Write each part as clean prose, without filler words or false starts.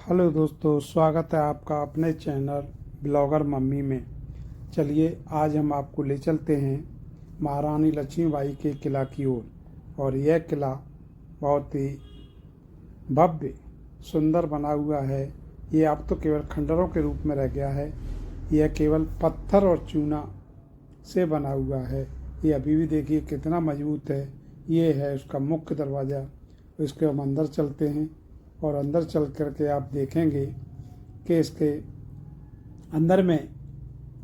Hello दोस्तों, स्वागत है आपका अपने चैनल ब्लॉगर मम्मी में। चलिए आज हम आपको ले चलते हैं महारानी लक्ष्मीबाई के किला की ओर। और यह किला बहुत ही भव्य सुंदर बना हुआ है। ये अब तो केवल खंडरों के रूप में रह गया है। यह केवल पत्थर और चूना से बना हुआ है। ये अभी भी देखिए कितना मजबूत है। ये है उसका मुख्य दरवाज़ा। इसके हम अंदर चलते हैं और अंदर चल कर के आप देखेंगे कि इसके अंदर में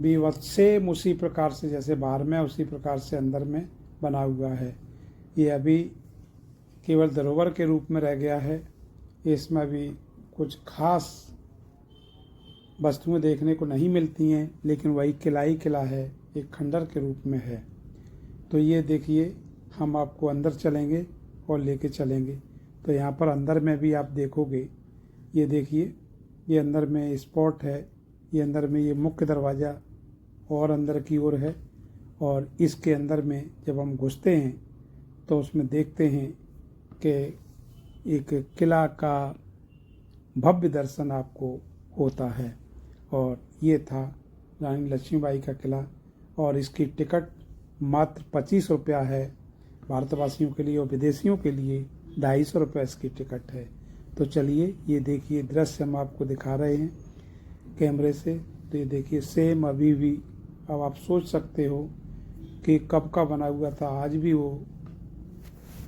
भी सेम उसी प्रकार से जैसे बाहर में उसी प्रकार से अंदर में बना हुआ है। ये अभी केवल धरोहर के रूप में रह गया है। इसमें भी कुछ खास वस्तुएं देखने को नहीं मिलती हैं, लेकिन वही किला ही किला है, एक खंडर के रूप में है। तो ये देखिए हम आपको अंदर चलेंगे और लेके चलेंगे। तो यहाँ पर अंदर में भी आप देखोगे, ये देखिए ये अंदर में स्पॉट है। ये अंदर में ये मुख्य दरवाज़ा और अंदर की ओर है। और इसके अंदर में जब हम घुसते हैं तो उसमें देखते हैं कि एक किला का भव्य दर्शन आपको होता है। और ये था रानी लक्ष्मीबाई का किला। और इसकी टिकट मात्र 25 रुपया है भारतवासियों के लिए, और विदेशियों के लिए 250 रुपये इसकी टिकट है। तो चलिए ये देखिए दृश्य हम आपको दिखा रहे हैं कैमरे से। तो ये देखिए सेम अभी भी, अब आप सोच सकते हो कि कब का बना हुआ था, आज भी वो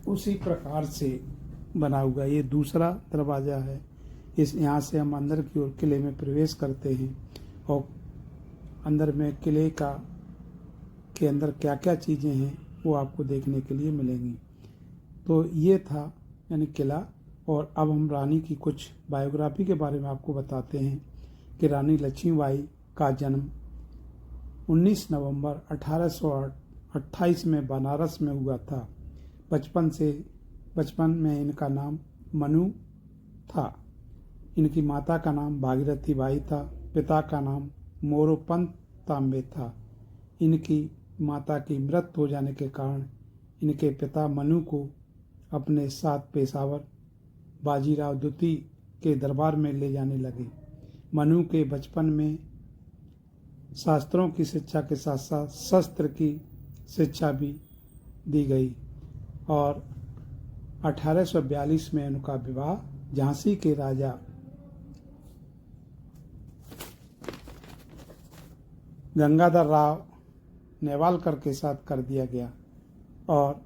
उसी प्रकार से बना हुआ। ये दूसरा दरवाज़ा है। यहाँ से हम अंदर की ओर किले में प्रवेश करते हैं और अंदर में किले के अंदर क्या क्या चीज़ें हैं वो आपको देखने के लिए मिलेंगी। तो ये था यानी किला। और अब हम रानी की कुछ बायोग्राफी के बारे में आपको बताते हैं कि रानी लक्ष्मीबाई का जन्म 19 नवंबर 1828 में बनारस में हुआ था। बचपन में इनका नाम मनु था। इनकी माता का नाम भागीरथी बाई था। पिता का नाम मोरोपंत तांबे था। इनकी माता की मृत्यु हो जाने के कारण इनके पिता मनु को अपने साथ पेशावर बाजीराव द्वितीय के दरबार में ले जाने लगे। मनु के बचपन में शास्त्रों की शिक्षा के साथ साथ शस्त्र की शिक्षा भी दी गई। और 1842 में उनका विवाह झांसी के राजा गंगाधर राव नेवालकर के साथ कर दिया गया। और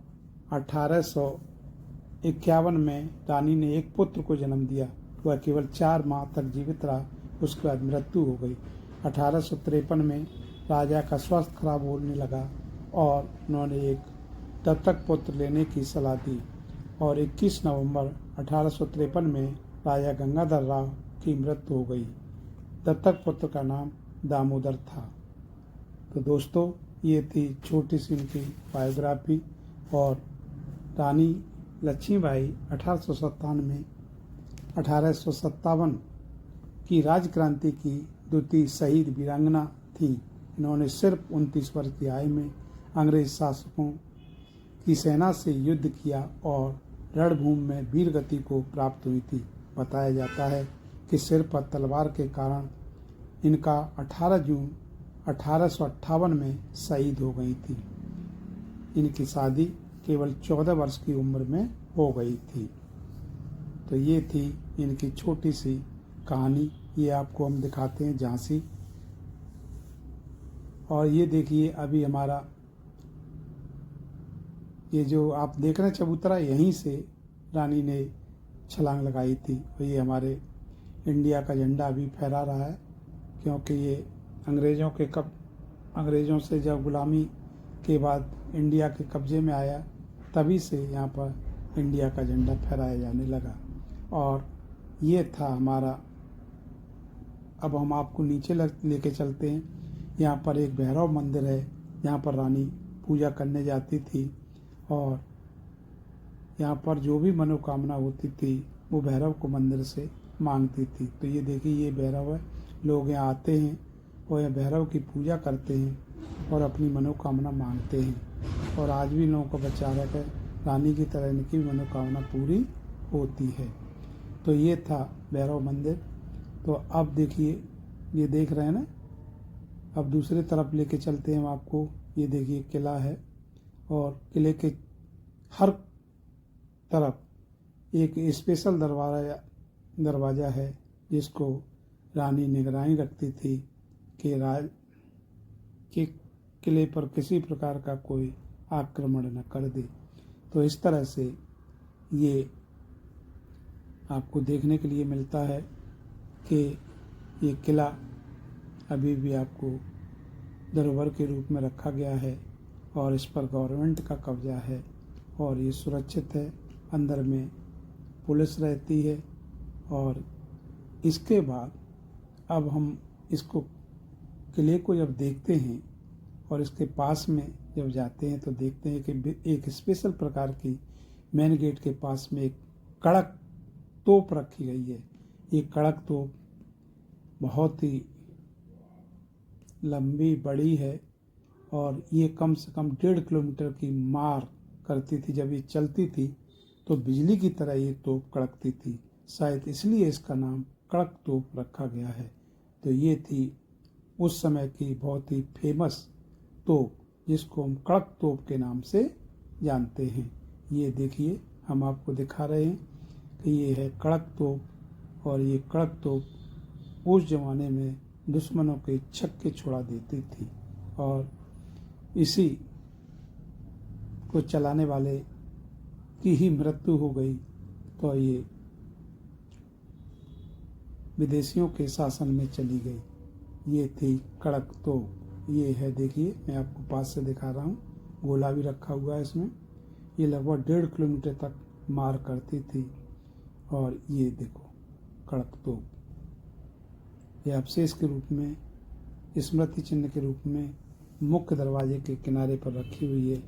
1851 में रानी ने एक पुत्र को जन्म दिया। वह केवल 4 माह तक जीवित रहा, उसके बाद मृत्यु हो गई। 1853 में राजा का स्वास्थ्य खराब होने लगा और उन्होंने एक दत्तक पुत्र लेने की सलाह दी। और 21 नवंबर 1853 में राजा गंगाधर राव की मृत्यु हो गई। दत्तक पुत्र का नाम दामोदर था। तो दोस्तों ये थी छोटी सी इनकी बायोग्राफी। और रानी लक्ष्मीबाई 1857 की राजक्रांति की द्वितीय शहीद वीरांगना थी। इन्होंने सिर्फ 29 वर्ष की आयु में अंग्रेज शासकों की सेना से युद्ध किया और रणभूमि में वीर गति को प्राप्त हुई थी। बताया जाता है कि सिर पर तलवार के कारण इनका 18 जून 1858 में शहीद हो गई थी। इनकी शादी केवल 14 वर्ष की उम्र में हो गई थी। तो ये थी इनकी छोटी सी कहानी। ये आपको हम दिखाते हैं झांसी। और ये देखिए अभी हमारा ये जो आप देख रहे हैं चबूतरा, यहीं से रानी ने छलांग लगाई थी। और ये हमारे इंडिया का झंडा अभी फहरा रहा है, क्योंकि ये अंग्रेज़ों से जब गुलामी के बाद इंडिया के कब्ज़े में आया, तभी से यहाँ पर इंडिया का झंडा फहराया जाने लगा। और ये था हमारा। अब हम आपको नीचे लेके चलते हैं। यहाँ पर एक भैरव मंदिर है, यहाँ पर रानी पूजा करने जाती थी। और यहाँ पर जो भी मनोकामना होती थी वो भैरव को मंदिर से मांगती थी। तो ये देखिए ये भैरव है। लोग यहाँ आते हैं और यह भैरव की पूजा करते हैं और अपनी मनोकामना मांगते हैं। और आज भी लोगों को बचा रखकर रानी की तरह इनकी मनोकामना पूरी होती है। तो ये था भैरव मंदिर। तो अब देखिए, ये देख रहे हैं ना, अब दूसरी तरफ लेके चलते हैं हम आपको। ये देखिए किला है और किले के हर तरफ एक स्पेशल दरवाज़ा है जिसको रानी निगरानी रखती थी कि कि किले पर किसी प्रकार का कोई आक्रमण न कर दे। तो इस तरह से ये आपको देखने के लिए मिलता है कि ये किला अभी भी आपको धरोहर के रूप में रखा गया है और इस पर गवर्नमेंट का कब्जा है और ये सुरक्षित है। अंदर में पुलिस रहती है। और इसके बाद अब हम इसको किले को जब देखते हैं और इसके पास में जब जाते हैं तो देखते हैं कि एक स्पेशल प्रकार की मेन गेट के पास में एक कड़क तोप रखी गई है। ये कड़क तोप बहुत ही लंबी बड़ी है और ये कम से कम 1.5 किलोमीटर की मार करती थी। जब ये चलती थी तो बिजली की तरह ये तोप कड़कती थी, शायद इसलिए इसका नाम कड़क तोप रखा गया है। तो ये थी उस समय की बहुत ही फेमस तोप जिसको हम कड़क तोप के नाम से जानते हैं। ये देखिए, हम आपको दिखा रहे हैं कि ये है कड़क तोप और ये कड़क तोप उस ज़माने में दुश्मनों के छक्के छुड़ा देती थी और इसी को चलाने वाले की ही मृत्यु हो गई तो ये विदेशियों के शासन में चली गई। ये थी कड़क तोप। ये है, देखिए मैं आपको पास से दिखा रहा हूँ, गोला भी रखा हुआ है इसमें। ये लगभग 1.5 किलोमीटर तक मार करती थी और ये देखो कड़क तोप, ये अवशेष के रूप में, स्मृति चिन्ह के रूप में मुख्य दरवाजे के किनारे पर रखी हुई है।